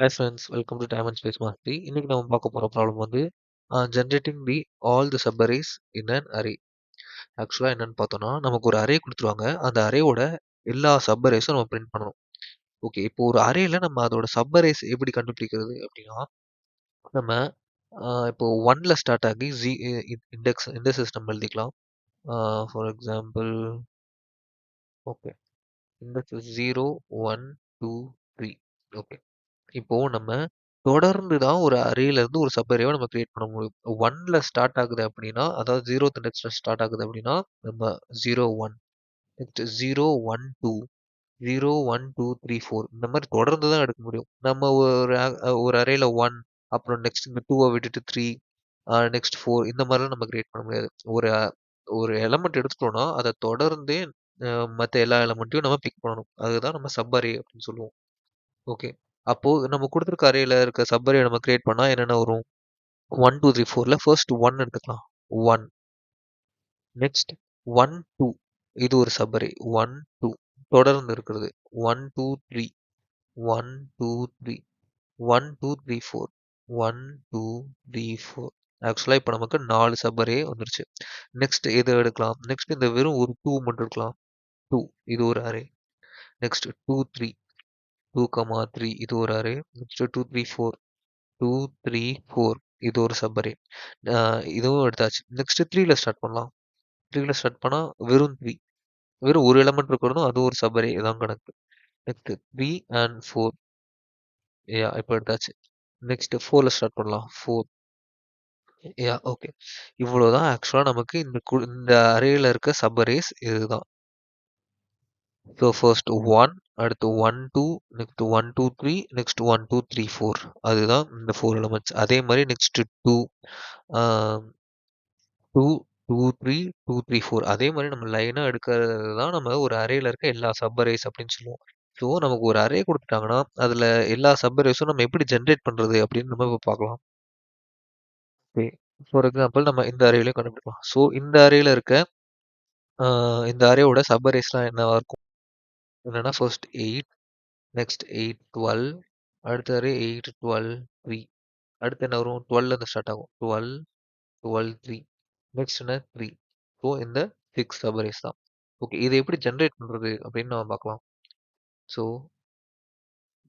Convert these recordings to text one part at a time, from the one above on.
Hi friends, welcome to Time and Space Mastery. இன்னைக்கு நம்ம பார்க்க போற ப்ராப்ளம் வந்து generating the all the subarrays in an array. ஆக்சுவலா என்னன்னு பார்த்தோம்னா நமக்கு ஒரு அரே கொடுத்துருவாங்க. அந்த அரேவோட எல்லா சப்பரேஸும் நம்ம பிரிண்ட் பண்ணணும். ஓகே, இப்போ ஒரு அரேல நம்ம அதோட சப்பரேஸ் எப்படி கண்டுபிடிக்கிறது அப்படின்னா நம்ம இப்போ ஒன்ல ஸ்டார்ட் ஆகி இண்டெக்ஸ் நம்ம எழுதிக்கலாம். For example okay index 0 1 2 3 okay. இப்போ நம்ம தொடர்ந்து தான் ஒரு அரேல இருந்து ஒரு சப் அரேவ நம்ம கிரியேட் பண்ண முடியும். 1ல ஸ்டார்ட் ஆகுது அப்படின்னா, அதாவது 0த் இண்டெக்ஸ்ல ஸ்டார்ட் ஆகுது அப்படின்னா, நம்ம 0 1 நெக்ஸ்ட் 0 1 2 0 1 2 3 4 இந்த மாதிரி தொடர்ந்து தான் எடுக்க முடியும். நம்ம ஒரு அரேல 1 அப்புறம் நெக்ஸ்ட் இந்த 2வ விட்டுட்டு 3 நெக்ஸ்ட் 4 இந்த மாதிரிலாம் நம்ம கிரியேட் பண்ண முடியாது. ஒரு ஒரு எலமெண்ட் எடுத்துட்டோம்னா, அத தொடர்ந்தே மத்த எல்லா எலமெண்ட்டையும் நம்ம பிக் பண்ணணும். அதுதான் நம்ம சப் அரே அப்படின்னு சொல்லுவோம். ஓகே. அப்போ நம்ம குடுத்திருக்க அரேல இருக்க சப் அரே நம்ம கிரியேட் பண்ணா என்னென்ன வரும்? 1, 2, 3, 4ல ஃபர்ஸ்ட் 1 எடுத்துக்கலாம். 1 நெக்ஸ்ட் 1, 2 இது ஒரு சப் அரே. 1, 2 தொடர்ந்து இருக்கிறது. 1, 2, 3 1, 2, 3 1, 2, 3, 4 1, 2, 3, 4 ஆக்சுவலா இப்ப நமக்கு 4 சப் அரே வந்துருச்சு. நெக்ஸ்ட் எத எடுக்கலாம்? நெக்ஸ்ட் இந்த வெறும் ஒரு 2 மட்டும் எடுக்கலாம். 2 இது ஒரு அரே. நெக்ஸ்ட் 2, 3 2, 3 இது ஒரு அரே. நெக்ஸ்ட் 2, 3, 4 2, 3, 4 இது ஒரு சப் அரே. இதுவும் எடுத்தாச்சு. நெக்ஸ்ட் 3ல ஸ்டார்ட் பண்ணலாம். 3ல ஸ்டார்ட் பண்ணா வெறும் 3 வெறும் ஒரு எலிமெண்ட் இருக்கிறதும் அது ஒரு சப் அரே இதான் கணக்கு. நெக்ஸ்ட் 3 அண்ட் 4 இப்ப எடுத்தாச்சு. நெக்ஸ்ட் 4ல ஸ்டார்ட் பண்ணலாம். 4 ஓகே. இவ்வளவுதான் ஆக்சுவலா நமக்கு இந்த அரேல இருக்க சப் அரேஸ் இதுதான். ஸோ ஃபர்ஸ்ட் 1 அடுத்து 1 2 நெக்ஸ்ட் 1 2 3 நெக்ஸ்ட் 1 2 3 4 அதுதான் இந்த 4 எலிமெண்ட்ஸ். அதே மாதிரி நெக்ஸ்ட் 2 ஆ 2 2 3 2 3 4 அதே மாதிரி நம்ம லைனா எடுக்கிறது தான் நம்ம ஒரு அரேல இருக்க எல்லா சப் அரேஸ் அப்படின்னு சொல்லுவோம். ஸோ நமக்கு ஒரு அரே கொடுத்துட்டாங்கன்னா அதுல எல்லா சப் அரேஸும் நம்ம எப்படி ஜென்ரேட் பண்றது அப்படின்னு நம்ம இப்ப பார்க்கலாம். ஓகே. ஃபார் எக்ஸாம்பிள் நம்ம இந்த அரேலையும் கண்டுபிடிக்கலாம். ஸோ இந்த அரேல இருக்க இந்த அரேவோட சப் அரேஸ்லாம் என்னவா இருக்கும்? என்னன்னா ஃபர்ஸ்ட் 8 நெக்ஸ்ட் 8 12 அடுத்த அரே 8 12 3 அடுத்து என்ன வரும்? 12ல இருந்து ஸ்டார்ட் ஆகும். 12 12 3 நெக்ஸ்ட் என்ன 3 ஸோ இந்த 6 சப் அரேஸ் தான். ஓகே. இத எப்படி ஜெனரேட் பண்றது அப்படின்னு நம்ம பார்க்கலாம். ஸோ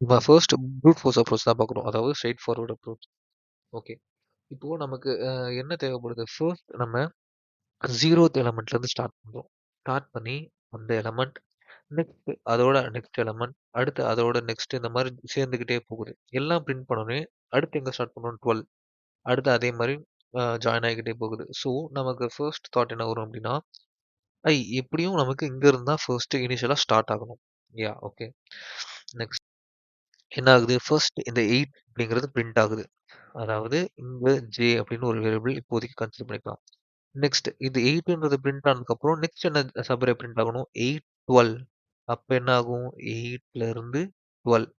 நம்ம ஃபர்ஸ்ட் ப்ரூட் ஃபோர்ஸ் அப்ரோச் தான் பார்க்குறோம். அதாவது ஸ்ட்ரெய்ட் ஃபார்வர்ட் அப்ரோச். ஓகே. இப்போ நமக்கு என்ன தேவைப்படுது? ஃபர்ஸ்ட் நம்ம 0த் எலிமெண்ட்ல இருந்து ஸ்டார்ட் பண்றோம். ஸ்டார்ட் பண்ணி அந்த எலிமெண்ட் நெக்ஸ்ட் அதோட நெக்ஸ்ட் எலிமெண்ட் அடுத்து அதோட நெக்ஸ்ட் இந்த மாதிரி சேர்ந்துக்கிட்டே போகுது. எல்லாம் பிரிண்ட் பண்ணோனே அடுத்து எங்க ஸ்டார்ட் பண்ணோம்? 12 அடுத்து அதே மாதிரி ஜாயின் ஆகிக்கிட்டே போகுது. ஸோ நமக்கு ஃபர்ஸ்ட் தாட் என்ன வரும் அப்படின்னா எப்படியும் நமக்கு இங்க இருந்தா ஃபர்ஸ்ட் இனிஷியலா ஸ்டார்ட் ஆகணும். ஓகே. நெக்ஸ்ட் என்ன ஆகுது? ஃபர்ஸ்ட் இந்த 8 அப்படிங்கிறது பிரிண்ட் ஆகுது. அதாவது இங்க ஜே அப்படின்னு ஒரு வேரியபிள் இப்போதைக்கு கன்சிடர் பண்ணிக்கலாம். நெக்ஸ்ட் இது 8ன்றது பிரிண்ட் ஆனதுக்கப்புறம் நெக்ஸ்ட் என்ன சப்அரே பிரிண்ட் ஆகணும்? 8 12 அப்ப என்ன ஆகும்? 8ல இருந்து 12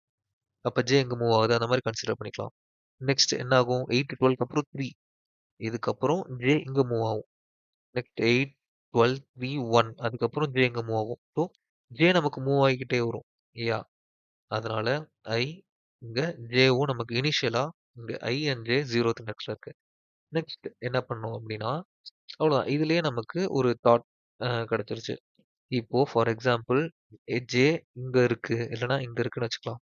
அப்ப ஜே எங்க மூவ் ஆகுது? அந்த மாதிரி கன்சிடர் பண்ணிக்கலாம். நெக்ஸ்ட் என்ன ஆகும்? 8 12க்கு அப்புறம் 3 இதுக்கப்புறம் ஜே இங்க மூவ் ஆகும். நெக்ஸ்ட் 8 12 3 1 அதுக்கப்புறம் ஜே எங்க மூவ் ஆகும். ஸோ ஜே நமக்கு மூவ் ஆகிக்கிட்டே வரும். யா அதனால ஐ இங்க ஜேவும் நமக்கு இனிஷியலா இங்க ஐ அண்ட் ஜே 0th இண்டெக்ஸ்ல இருக்கு. நெக்ஸ்ட் என்ன பண்ணோம் அப்படின்னா அவ்வளோதான். இதுலயே நமக்கு ஒரு தாட் கிடைச்சிருச்சு. இப்போ ஃபார் எக்ஸாம்பிள் ஜே இங்க இருக்கு இல்லைன்னா இங்க இருக்குன்னு வச்சுக்கலாம்.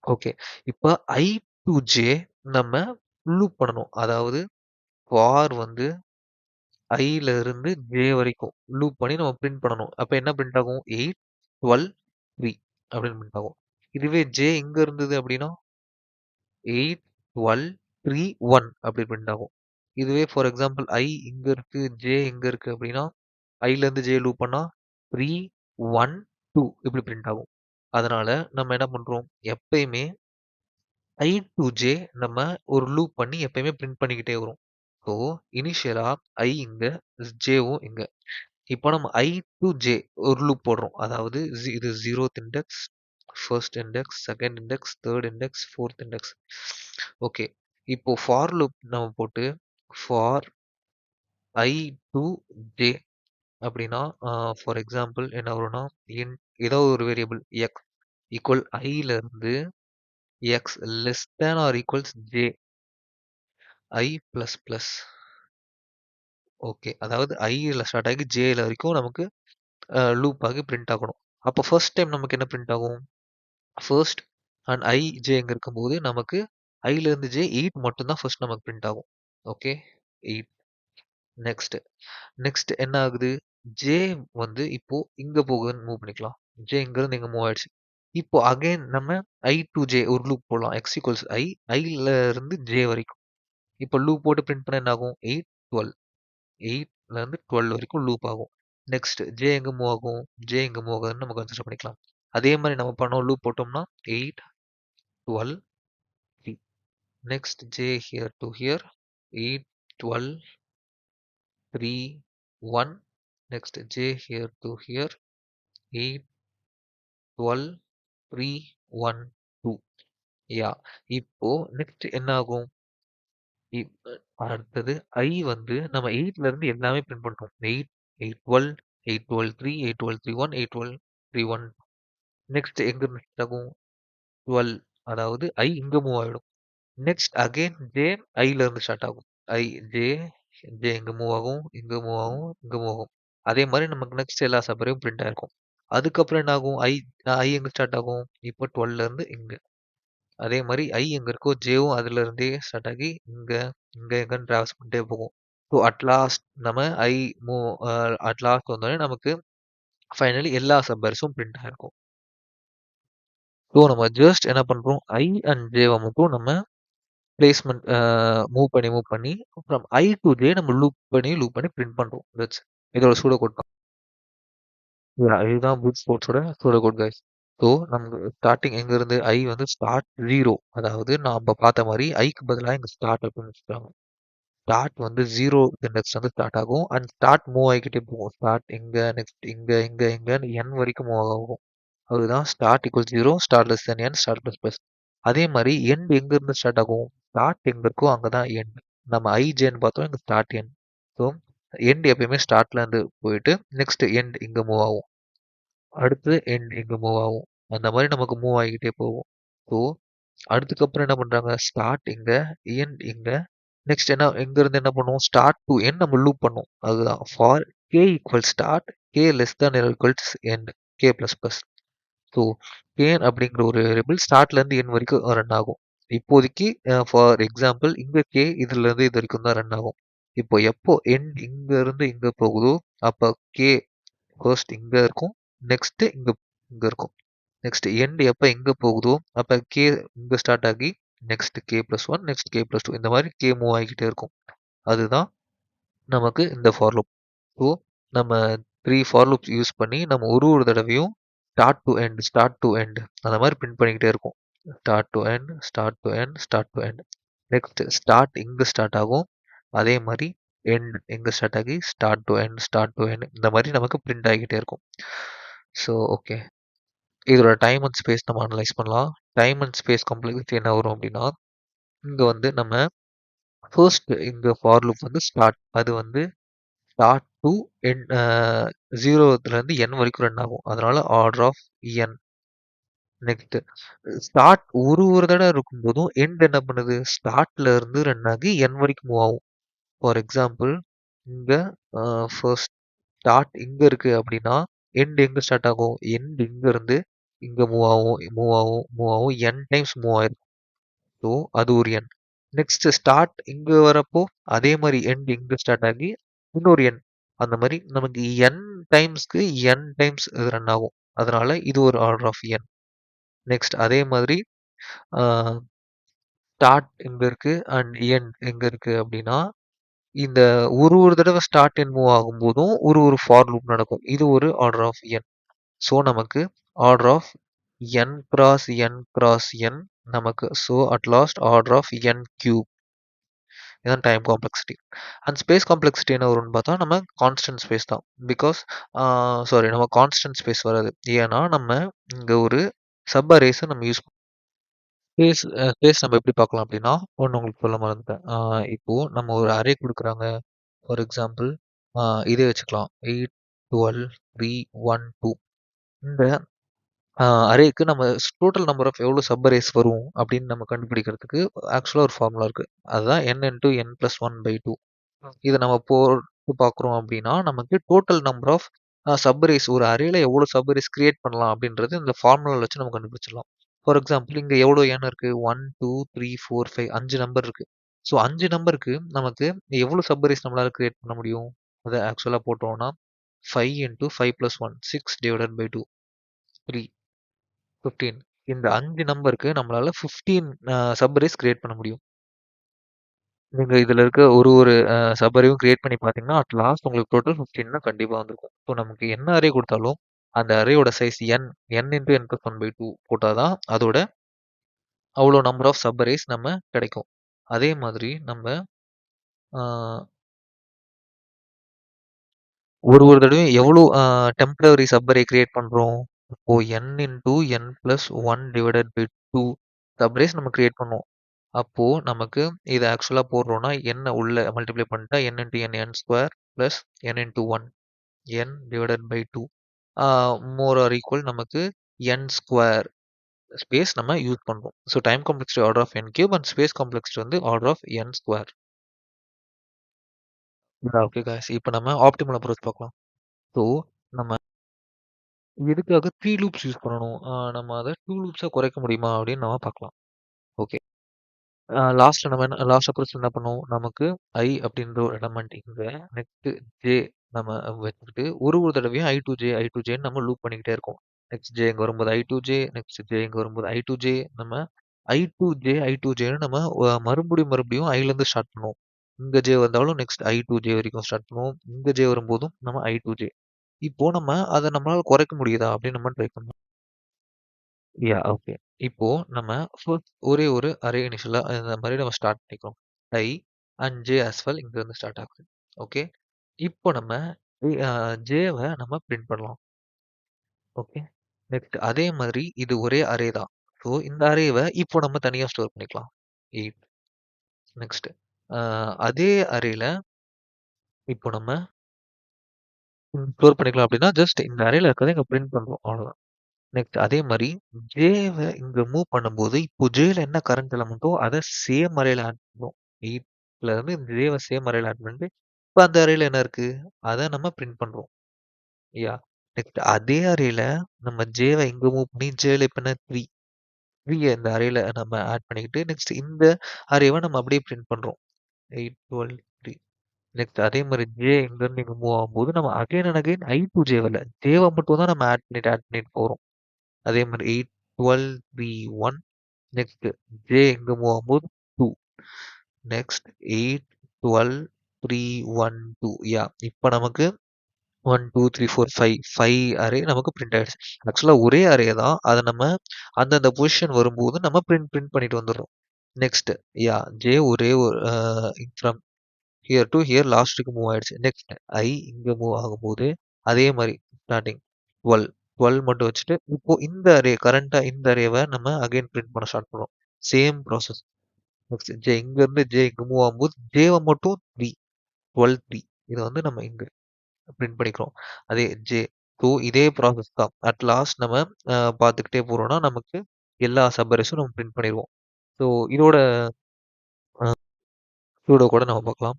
ஓகே. இப்ப ஐ டு ஜே நம்ம லூப் பண்ணணும். அதாவது ஃபார் வந்து ஐல இருந்து ஜே வரைக்கும் லூப் பண்ணி நம்ம பிரிண்ட் பண்ணணும். அப்ப என்ன பிரிண்ட் ஆகும்? 8 12 3 அப்படின்னு பிரிண்ட் ஆகும். இதுவே ஜே இங்க இருந்தது அப்படின்னா 8 12 3 1 அப்படி பிரிண்ட் ஆகும். இதுவே ஃபார் எக்ஸாம்பிள் ஐ இங்க இருக்கு ஜே இங்க இருக்கு அப்படின்னா ஐல இருந்து ஜே லூப் பண்ணா 3 1 2 இப்படி பிரிண்ட் ஆகும். அதனால நம்ம என்ன பண்றோம்? எப்பயுமே ஐ டு ஜே நம்ம ஒரு லூப் பண்ணி எப்பயுமே பிரிண்ட் பண்ணிக்கிட்டே வரும். ஸோ இனிஷியலா ஐ இங்க ஜேவும் இங்க. இப்போ நம்ம ஐ டு ஜே ஒரு லூப் போடுறோம். அதாவது இது 0th index, first index, second index, third index, fourth index. Okay. இப்போ ஃபார் லூப் நம்ம போட்டு ஃபார் ஐ டு ஜே அப்படின்னா ஃபார் எக்ஸாம்பிள் என்ன வரும்னா ஏதோ ஒரு வேரியபிள் எக்ஸ் ஈக்குவல் ஐல இருந்து x less than or equals j I plus plus. Okay. அதாவது iல ஸ்டார்ட் ஆகி jல வரைக்கும் நமக்கு லூப் ஆகி பிரிண்ட் ஆகணும். அப்போ ஃபர்ஸ்ட் டைம் நமக்கு என்ன பிரிண்ட் ஆகும்? ஃபர்ஸ்ட் அண்ட் i, j இங்க இருக்கும்போது நமக்கு iல இருந்து j 8 மட்டும் தான் ஃபர்ஸ்ட் நமக்கு பிரிண்ட் ஆகும். ஓகே. 8. நெக்ஸ்ட். நெக்ஸ்ட் என்ன ஆகுது? j வந்து இப்போ இங்க போகுதுன்னு மூவ் பண்ணிக்கலாம். j இங்க இருந்து இங்க மூவ் ஆயிடுச்சு. இப்போ அகைன் நம்ம i to j ஒரு லூப் போடலாம். x equals i, iல இருந்து j வரைக்கும். இப்போ லூப் போட்டு பிரிண்ட் பண்ணா என்ன ஆகும்? 8, 12. 8ல இருந்து 12 வரைக்கும் லூப் ஆகும். நெக்ஸ்ட் j எங்க மூவ் ஆகும்? j எங்க மூவ் ஆகுதுன்னு நம்ம கன்சிடர் பண்ணிக்கலாம். அதே மாதிரி நம்ம பண்ணோம் லூப் போட்டோம்னா 8, 12, 3. Next j here to here 8, 12, 3, 1. Next j here to here 8, 12, 3, 1, 2. யா இப்போ நெக்ஸ்ட் என்ன ஆகும்? அடுத்தது i வந்து நம்ம 8ல இருந்து எல்லாமே பிரிண்ட் பண்றோம். 8, 8, 12, 8, 12, 3, 8, 12, 3, 1, 8, 12, 3, 1. நெக்ஸ்ட் எங்க இருந்து ஸ்டார்ட் ஆகும்? 12. அதாவது i இங்க மூவ் ஆயிடும். நெக்ஸ்ட் அகைன் j iல இருந்து ஸ்டார்ட் ஆகும். i j j இங்க மூவ் ஆகும், இங்க மூவ் ஆகும், இங்க மூவ் ஆகும். அதே மாதிரி நமக்கு நெக்ஸ்ட் எல்லா சப்பரையும் பிரிண்ட் ஆயிருக்கும். அதுக்கப்புறம் என்ன ஆகும்? i எங்க ஸ்டார்ட் ஆகும்? இப்போ 12ல இருந்து இங்க. அதே மாதிரி i எங்க இருக்கோ jவும் அதுல இருந்தே ஸ்டார்ட் ஆகி இங்க இங்க எங்கன்னு டிராவல்ஸ் பண்ணிட்டே போகும். ஸோ அட் லாஸ்ட் நம்ம i மூவ் அட் லாஸ்ட் வந்தோடனே நமக்கு ஃபைனலி எல்லா சப்பர்ஸும் பிரிண்ட் ஆயிருக்கும். ஸோ நம்ம ஜஸ்ட் என்ன பண்றோம்? i அண்ட் jவை மட்டும் நம்ம பிளேஸ்மெண்ட் மூவ் பண்ணி ஃப்ரம் i to j நம்ம லூப் பண்ணி பிரிண்ட் பண்றோம். தட்ஸ் இதோட சூடோ கோட் தான். இதுதான் பூட் ஃபோர்ஸோட சூடோ கோட் கைஸ். ஸோ நமக்கு ஸ்டார்டிங் எங்க இருந்து i வந்து ஸ்டார்ட் 0, அதாவது நாம பார்த்த மாதிரி iக்கு பதிலாக இங்க ஸ்டார்ட் அப்படின்னு வச்சுட்டாங்க. ஸ்டார்ட் வந்து 0 இண்டெக்ஸ் வந்து ஸ்டார்ட் ஆகும் அண்ட் ஸ்டார்ட் மூவ் ஆகிக்கிட்டே போகும். ஸ்டார்ட் இங்க நெக்ஸ்ட் இங்க இங்க இங்கன்னு n வரைக்கும் மூவ் ஆகும். அதுதான் start equal 0, start less than n, start plus plus. அதே மாதிரி எண்ட் எங்க இருந்து ஸ்டார்ட் ஆகும்? ஸ்டார்ட் எங்க இருக்கோ அங்கதான் எண்ட். நம்ம ஐஜேன்னு பார்த்தோம், இங்க ஸ்டார்ட் எண்ட். ஸோ எண்ட் எப்பயுமே ஸ்டார்ட்ல இருந்து போயிட்டு நெக்ஸ்ட் எண்ட் இங்க மூவ் ஆகும். அடுத்து எண்ட் இங்க மூவ் ஆகும். அந்த மாதிரி நமக்கு மூவ் ஆகிக்கிட்டே போகும். ஸோ அதுக்கப்புறம் என்ன பண்றாங்க? ஸ்டார்ட் இங்க, எண்ட் இங்க. நெக்ஸ்ட் என்ன எங்க இருந்து என்ன பண்ணுவோம்? ஸ்டார்ட் டு எண்ட் நம்ம லூப் பண்ணுவோம். அதுதான் for k equal start, k less than or equals end, k plus plus. So can அப்படிங்கிற ஒரு வேரியபிள் ஸ்டார்ட்ல இருந்து என் வரைக்கும் ரன் ஆகும். இப்போதைக்கு ஃபார் எக்ஸாம்பிள் இங்க கே இதுல இருந்து இது வரைக்கும் தான் ரன் ஆகும். இப்போ எப்போ எண்ட் இங்க இருந்து இங்க போகுதோ அப்ப கே ஃபர்ஸ்ட் இங்க இருக்கும், நெக்ஸ்ட் இங்க இங்க இருக்கும். நெக்ஸ்ட் எண்ட் எப்ப எங்க போகுதோ அப்ப கே இங்க ஸ்டார்ட் ஆகி next K plus one, next K plus two, இந்த மாதிரி கே மூவ் ஆகிக்கிட்டே இருக்கும். அதுதான் நமக்கு இந்த ஃபார் லூப். ஸோ நம்ம 3 ஃபார் லூப்ஸ் யூஸ் பண்ணி நம்ம ஒரு தடவையும் start to end, start to end அந்த மாதிரி பிரிண்ட் பண்ணிக்கிட்டே இருக்கும். Start to end, start to end, start to end. Next start இங்க ஸ்டார்ட் ஆகும். அதே மாதிரி எண்ட் எங்க ஸ்டார்ட் ஆகி start to end, start to end இந்த மாதிரி நமக்கு பிரிண்ட் ஆகிக்கிட்டே இருக்கும். ஸோ ஓகே, இதோட டைம் அண்ட் ஸ்பேஸ் நம்ம அனலைஸ் பண்ணலாம். டைம் அண்ட் ஸ்பேஸ் காம்ப்ளெக்சிட்டி என்ன வரும் அப்படின்னா, இங்க வந்து நம்ம ஃபர்ஸ்ட் இங்க ஃபார் லூப் வந்து ஸ்டார்ட், அது வந்து ஸ்டார்ட் டு என் 0லேருந்து n வரைக்கும் ரன் ஆகும். அதனால order of n. Next start ஒரு தடவை இருக்கும்போதும் எண்ட் என்ன பண்ணுது? ஸ்டார்ட்ல இருந்து ரன் ஆகி n வரைக்கும் மூவ் ஆகும். ஃபார் எக்ஸாம்பிள் இங்க ஃபர்ஸ்ட் ஸ்டார்ட் இங்க இருக்கு அப்படின்னா எண்ட் எங்க ஸ்டார்ட் ஆகும்? எண்ட் இங்க இருந்து இங்க மூவ் ஆகும், மூவ் ஆகும், மூவ் ஆகும், n டைம்ஸ் மூவ் ஆயிருக்கும். ஸோ அது ஒரு n. நெக்ஸ்ட் ஸ்டார்ட் இங்க வரப்போ அதே மாதிரி எண்ட் இங்க ஸ்டார்ட் ஆகி இன்னொரு n. அந்த மாதிரி நமக்கு n டைம்ஸ்க்கு n டைம்ஸ் ரன் ஆகும். அதனால இது ஒரு ஆர்டர் ஆஃப் n. நெக்ஸ்ட் அதே மாதிரி ஸ்டார்ட் எங்க இருக்கு அண்ட் எண்ட் எங்க இருக்கு அப்படின்னா, இந்த ஒரு தடவை ஸ்டார்ட் எண்ட் மூவ் ஆகும்போதும் ஒரு ஃபார் லூப் நடக்கும். இது ஒரு ஆர்டர் ஆஃப் n. ஸோ நமக்கு order of n cross n cross n நமக்கு. So at last order of n cube. இதுதான் time complexity. And space complexity என்ன வரும்னு பார்த்தா நம்ம கான்ஸ்டன்ட் ஸ்பேஸ் தான். பிகாஸ் சாரி, நம்ம கான்ஸ்டன்ட் ஸ்பேஸ் வராது. ஏன்னா நம்ம இங்க ஒரு சப் அரேஸை நம்ம யூஸ் ஸ்பேஸ் ஸ்பேஸ் நம்ம எப்படி பார்க்கலாம் அப்படின்னா, ஒன்று உங்களுக்கு சொல்ல மறந்துட்டேன். இப்போ நம்ம ஒரு அரே கொடுக்குறாங்க. ஃபார் எக்ஸாம்பிள் இதே வச்சுக்கலாம். 8, 12, 3, 1, 2. இந்த அரேக்கு நம்ம டோட்டல் நம்பர் ஆஃப் எவ்வளோ சப் அரேஸ் வரும் அப்படின்னு நம்ம கண்டுபிடிக்கிறதுக்கு ஆக்சுவலா ஒரு ஃபார்முலா இருக்கு. அதுதான் n இன்டூ n பிளஸ் 1/2. இத நம்ம போட்டு பார்க்குறோம் அப்படின்னா, நமக்கு total number of sub arrays ஒரு அரேல எவ்வளோ சப் அரேஸ் கிரியேட் பண்ணலாம் அப்படின்றது இந்த ஃபார்முலால வச்சு நம்ம கண்டுபிடிச்சிடலாம். ஃபார் எக்ஸாம்பிள் இங்க எவ்வளோ n இருக்கு? 1, 2, 3, 4, 5 5 நம்பர் இருக்கு. ஸோ 5 நம்பருக்கு நமக்கு எவ்வளோ சப் அரேஸ் நம்மளால கிரியேட் பண்ண முடியும்? அத ஆக்சுவலா போட்டோம்னா 5 இன்டூ 5 பிளஸ் 1 6 டிவைடட் பை 2 3 15. இந்த 5 நம்பருக்கு நம்மளால 15 சப் அரேஸ் கிரியேட் பண்ண முடியும். நீங்க இதுல இருக்க ஒரு ஒரு சப் அரேவும் கிரியேட் பண்ணி பார்த்தீங்கன்னா, அட் லாஸ்ட் உங்களுக்கு டோட்டல் 15 தான் கண்டிப்பா வந்திருக்கும். ஸோ நமக்கு என்ன அரே குடுத்தாலும், அந்த அரேயோட size n into n plus 1/2 போட்டா தான் அதோட அவ்வளோ நம்பர் ஆஃப் சப் அரேஸ் நம்ம கிடைக்கும். அதே மாதிரி நம்ம ஆ ஒரு ஒரு தடவையும் எவ்வளோ டெம்பரரி சப் அரே கிரியேட் பண்றோம்? இப்போ n into n plus 1 divided by 2 sub arrays நம்ம கிரியேட் பண்ணோம். அப்போ நமக்கு இத ஆக்சுவலா போடுறோம்னா, n உள்ள மல்டிப்ளை பண்ணிட்டா n into n n square plus n into 1 n divided by 2 more or equal நமக்கு n ஸ்கொயர் ஸ்பேஸ் நம்ம யூஸ் பண்றோம். So time complexity order of n cube and space complexity வந்து order of n square. Okay guys. இப்போ நம்ம optimal approach பார்க்கலாம். So நம்ம எதுக்காக 3 loops use பண்ணணும்? நம்ம அத 2 லூப்ஸா குறைக்க முடியுமா? அப்படின்னு நம்ம பார்க்கலாம். ஓகே. லாஸ்ட்ல நம்ம என்ன லாஸ்ட் அப்ரோச்ல என்ன பண்ணுவோம்? நமக்கு I அப்படின்ற ஒரு எலமெண்ட் இங்க, நெக்ஸ்ட் j நம்ம வச்சுக்கிட்டு ஒரு ஒரு தடவையும் I2j நம்ம லூப் பண்ணிக்கிட்டே இருக்கோம். நெக்ஸ்ட் j இங்க வரும்போது I2j, நெக்ஸ்ட் j இங்க வரும்போது I2j நம்ம I2jன்னு நம்ம மறுபடியும் Iலேருந்து ஸ்டார்ட் பண்ணுவோம். இங்க j வந்தாலும் நெக்ஸ்ட் I2j வரைக்கும் ஸ்டார்ட் பண்ணுவோம். இங்க j வரும்போதும் நம்ம I2j. இப்போ நம்ம அத நம்மளால குறைக்க முடியுதா? அப்படின்னு நம்ம ட்ரை பண்ணலாம். ஓகே. இப்போ நம்ம ஃபர்ஸ்ட் ஒரே ஒரு அரே இனிஷியலா இந்த மாரி நம்ம ஸ்டார்ட் பண்ணிக்கிறோம். I and j as well இங்கருந்து ஸ்டார்ட் ஆகுது. ஓகே. இப்போ நம்ம jவ நம்ம பிரிண்ட் பண்ணலாம். ஓகே. நெக்ஸ்ட் அதே மாதிரி இது ஒரே அரே தான். ஸோ இந்த அரேவ இப்போ நம்ம தனியா ஸ்டோர் பண்ணிக்கலாம். 8 நெக்ஸ்ட் அதே அரேல இப்போ நம்ம ஸ்டோர் பண்ணிக்கலாம் அப்படின்னா, ஜஸ்ட் இந்த அரேல இருக்கிறத இங்க பிரிண்ட் பண்றோம். அவ்வளோதான். நெக்ஸ்ட் அதே மாரி ஜேவ இங்க மூவ் பண்ணும்போது, இப்போ ஜேல என்ன கரண்ட் எலமெண்ட்டோ அத சேம் அரேல ஆட் பண்ணும். 8ல இருந்து இந்த ஜேவ சேம் அரேல ஆட் பண்ணிட்டு, இப்ப அந்த அரேல என்ன இருக்கு? அத நம்ம பிரிண்ட் பண்றோம். யாஹ்! நெக்ஸ்ட் அதே அரேல நம்ம ஜேவ இங்க மூவ் பண்ணி ஜேல இப்ப என்ன 3 3 இந்த அரேல நம்ம ஆட் பண்ணிக்கிட்டு, நெக்ஸ்ட் இந்த அரேவ நம்ம அப்படியே பிரிண்ட் பண்றோம். 8, 12, 3 நெக்ஸ்ட் அதே மாரி ஜே இங்கருந்து இங்க மூவ் ஆகும்போது, நம்ம again and again I to ஜேவ இல்ல, ஜேவ மட்டும் தான் நம்ம ஆட் பண்ணிட்டு போறோம். அதே மாரி 8, 12, 3, 1 நெக்ஸ்ட் ஜே இங்க மூவ் ஆகும்போது 2 நெக்ஸ்ட் 8, 12, 3, 1, 2 இப்ப நமக்கு 1, 2, 3, 4, 5 அரே நமக்கு பிரிண்ட் ஆயிடுச்சு. ஆக்சுவலா ஒரே அரே தான். அத நம்ம அந்தந்த பொசிஷன் வரும்போது நம்ம பிரிண்ட் பண்ணிட்டு வந்துர்றோம். நெக்ஸ்ட் ஜே ஒரே ஒரு ஃப்ரம் ஹியர் டூ ஹியர் லாஸ்ட்டுக்கு மூவ் ஆயிடுச்சு. நெக்ஸ்ட் இங்க மூவ் ஆகும்போது அதே மாரி ஸ்டார்ட்டிங் 12 12 மட்டும் வச்சுட்டு, இப்போ இந்த அரே கரண்ட்டா இந்த அரேவ நம்ம அகைன் பிரிண்ட் பண்ண ஸ்டார்ட் பண்ணுவோம். Same process. நெக்ஸ்ட் இங்கருந்து இங்க மூவ் ஆகும்போது ஜேவ மட்டும் 3 12 3 இத வந்து நம்ம இங்க பிரிண்ட் பண்ணிக்கிறோம். அதே ஜே. ஸோ இதே ப்ராசஸ் தான். அட் லாஸ்ட் நம்ம பார்த்துக்கிட்டே போறோம்னா, நமக்கு எல்லா சப் அரேஸும் நம்ம பிரிண்ட் பண்ணிருவோம். ஸோ இதோட அ சூடோ கூட நம்ம பார்க்கலாம்.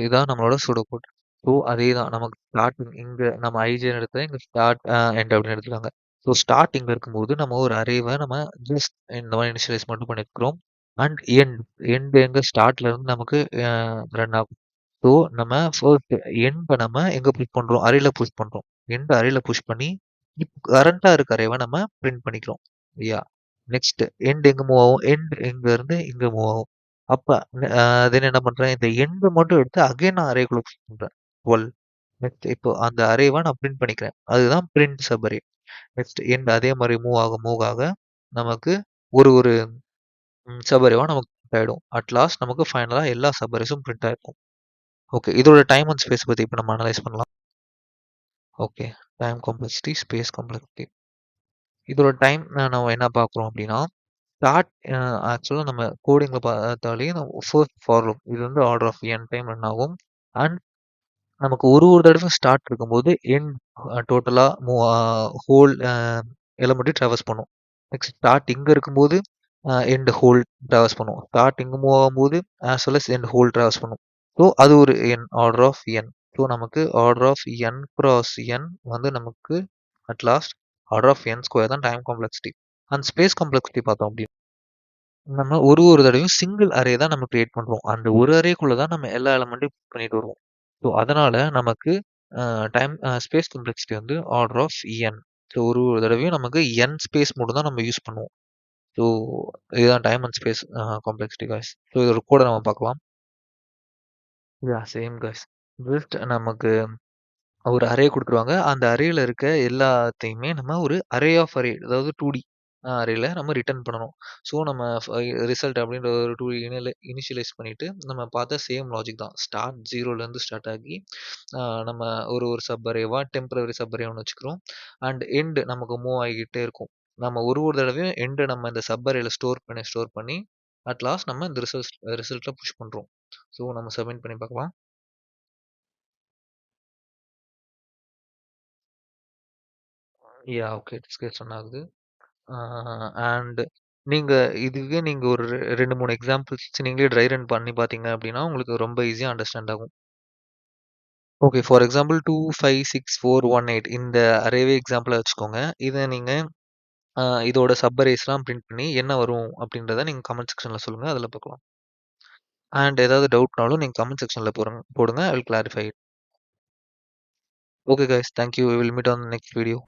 இதான் நம்மளோட சூடோ கோட். ஸோ அதேதான் நமக்கு ஸ்டார்ட்டிங் இங்க நம்ம ஐஜேன்னு எடுத்தா இங்க ஸ்டார்ட் எண்ட் அப்படின்னு எடுத்துக்காங்க. ஸோ ஸ்டார்ட் இங்க இருக்கும்போது நம்ம ஒரு அரேவ நம்ம ஜஸ்ட் இந்த மாதிரி இனிஷியலைஸ் மட்டும் பண்ணியிருக்கிறோம். அண்ட் எண்ட் எங்க ஸ்டார்ட்ல இருந்து நமக்கு ரன் ஆகும். ஸோ நம்ம ஃபர்ஸ்ட் எண்ட நம்ம எங்க புஷ் பண்றோம்? அரேல புஷ் பண்றோம். எண்ட் அரேல புஷ் பண்ணி இப்போ கரண்ட்டா இருக்க அரேவ நம்ம பிரிண்ட் பண்ணிக்கிறோம். யா நெக்ஸ்ட் எண்ட் எங்க மூவ் ஆகும்? எண்ட் இங்க இருந்து இங்க மூவ் ஆகும். அப்ப தென் என்ன பண்றேன்? இந்த எண்ட் மட்டும் எடுத்து அகைன் நான் அரேக்குள்ள புஷ் பண்றேன். 12 நெக்ஸ்ட் இப்போ அந்த அரேவ நான் பிரிண்ட் பண்ணிக்கிறேன். அதுதான் print sub array. Next end அதே மாரி மூவ் ஆக நமக்கு ஒரு ஒரு சப் அரேவா நமக்கு பிரிண்ட் ஆயிடும். அட் லாஸ்ட் நமக்கு ஃபைனலா எல்லா சப் அரேஸும் பிரிண்ட் ஆயிருக்கும். ஓகே. இதோட டைம் அண்ட் ஸ்பேஸ் பத்தி இப்ப நம்ம அனலைஸ் பண்ணலாம். Okay. Time complexity, space complexity. இதோட டைம் நம்ம என்ன பார்க்குறோம் அப்டின்னா, ஸ்டார்ட் ஆக்சுவலா நம்ம கோடிங்ல பார்த்தாலே ஃபர்ஸ்ட் ஃபார் லூப் இது வந்து order of n time run ஆகும். அண்ட் நமக்கு ஒரு ஒரு தடவையும் ஸ்டார்ட் இருக்கும்போது எண்ட் டோட்டலா ஹோல் எலமெண்ட்டையும் ட்ராவர்ஸ் பண்ணும். நெக்ஸ்ட் ஸ்டார்ட் இங்க இருக்கும்போது எண்ட் ஹோல் ட்ராவர்ஸ் பண்ணும். ஸ்டார்ட் இங்க மூவ் ஆகும்போது as well as end whole traverse பண்ணும். ஸோ அது ஒரு ஆர்டர் ஆஃப் என். ஸோ நமக்கு order of N cross N வந்து நமக்கு at last order of N square தான் time complexity. And space complexity பார்த்தோம் அப்படின்னா நம்ம ஒரு ஒரு தடவையும் சிங்கிள் அரே தான் நம்ம கிரியேட் பண்றோம். அந்த ஒரு அரேக்குள்ள தான் நம்ம எல்லா எலமெண்ட்டையும் பண்ணிட்டு வருவோம். ஸோ அதனால நமக்கு ஸ்பேஸ் காம்ப்ளெக்சிட்டி வந்து ஆர்டர் ஆஃப் என். ஸோ ஒரு ஒரு தடவையும் நமக்கு என் ஸ்பேஸ் மட்டும் தான் நம்ம யூஸ் பண்ணுவோம். ஸோ இதுதான் time and space complexity guys. So இதோட கூட நம்ம பார்க்கலாம். Same guys. ஜஸ்ட் நமக்கு ஒரு அரே குடுத்துருவாங்க. அந்த அரேல இருக்க எல்லாத்தையுமே நம்ம ஒரு அரே ஆஃப் அரே அதாவது 2டி அரேல நம்ம ரிட்டர்ன் பண்ணணும். ஸோ நம்ம ரிசல்ட் அப்படின்ற ஒரு 2 இனிஷியலைஸ் பண்ணிட்டு நம்ம பார்த்த சேம் லாஜிக் தான். ஸ்டார்ட் 0லேருந்து ஸ்டார்ட் ஆகி நம்ம ஒரு ஒரு சப் அரேவா டெம்பரரி சப் அரே ஒண்ணு வச்சுக்கிறோம். அண்ட் எண்ட் நமக்கு மூவ் ஆகிக்கிட்டே இருக்கும். நம்ம ஒரு ஒரு தடவையும் எண்ட நம்ம இந்த சப் அரேல ஸ்டோர் பண்ணி அட் லாஸ்ட் நம்ம இந்த ரிசல்ட்ல புஷ் பண்றோம். ஸோ நம்ம சப்மிட் பண்ணி பார்க்கலாம். ஓகே. டிஸ்கஷன் ஆகுது. அண்ட் நீங்க இதுவே நீங்க ஒரு 2, 3 எக்ஸாம்பிள்ஸ் நீங்களே ட்ரை ரன் பண்ணி பார்த்தீங்க அப்படின்னா, உங்களுக்கு ரொம்ப ஈஸியா அண்டர்ஸ்டாண்ட் ஆகும். ஓகே. ஃபார் எக்ஸாம்பிள் 2, 5, 6, 4, 1, 8 இந்த அரேவே எக்ஸாம்பிளா வச்சுக்கோங்க. இத நீங்க இதோட சப் அரேஸ்லாம் பிரிண்ட் பண்ணி என்ன வரும் அப்படின்றத நீங்க கமெண்ட் செக்ஷன்ல சொல்லுங்க. அதில பார்க்கலாம். அண்ட் ஏதாவது டவுட்னாலும் நீங்க கமெண்ட் செக்ஷன்ல போடுங்க. I will clarify it. Okay guys. Thank you. We will meet on next video.